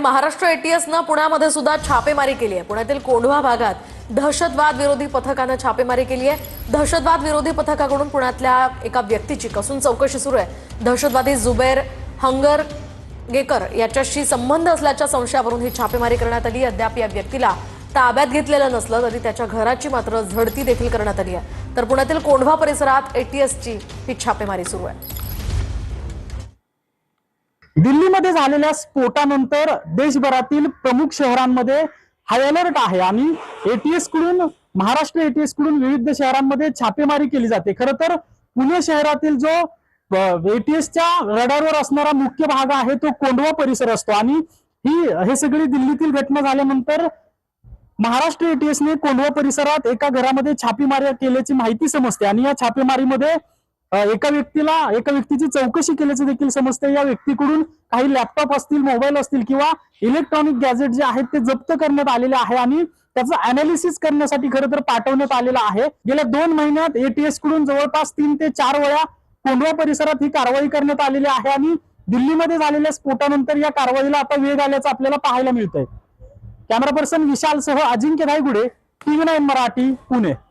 महाराष्ट्र एटीएसनं पुण्यामध्ये सुद्धा छापेमारी केली आहे। पुण्यातील कोंढवा भागात दहशतवाद विरोधी पथकानं छापेमारी केली आहे। दहशतवाद विरोधी पथकाकडून पुण्यातल्या एका व्यक्तीची कसून चौकशी सुरू आहे। दहशतवादी जुबेर हंगरगेकर याच्याशी संबंध असल्याच्या संशयावरून ही छापेमारी करण्यात आली। अद्याप या व्यक्तीला ताब्यात घेतलेलं नसलं तरी त्याच्या घराची मात्र झडती देखील करण्यात आली आहे। तर पुण्यातील कोंढवा परिसरात एटीएसची ही छापेमारी सुरू आहे। दिल्लीमध्ये झालेल्या स्फोटानंतर देशभरातील प्रमुख शहरांमध्ये हाय अलर्ट आहे आणि एटीएस कडून महाराष्ट्र एटीएस कडून विविध शहरांमध्ये छापेमारी केली जाते। खरं तर पुणे शहरातील जो एटीएसच्या रडारवर असणारा मुख्य भाग आहे तो कोंढवा परिसर असतो आणि हे सगळी दिल्लीतील घटना झाल्यानंतर महाराष्ट्र एटीएसने कोंढवा परिसरात एका घरामध्ये छापेमारी केल्याची माहिती समजते आणि या छापेमारीमध्ये एका व्यक्तीची चौकशी केल्याचं देखील समजते। या व्यक्तीकडून काही लॅपटॉप असतील, मोबाईल असतील किंवा इलेक्ट्रॉनिक गॅजेट जे आहेत ते जप्त करण्यात आलेले आहे आणि त्याचं अनालिसिस करण्यासाठी खरं तर पाठवण्यात आलेलं आहे। गेल्या 2 महिन्यात एटीएस कडून जवळपास 3 ते 4 वेळा कोंढवा परिसरात ही कारवाई करण्यात आलेली आहे आणि दिल्लीमध्ये झालेल्या स्फोटानंतर या कारवाईला आता वेग आल्याचं आपल्याला पाहायला मिळतंय। कॅमेरा पर्सन विशाल सह अजिंक्य धायगुडे, TV9 मराठी, पुणे।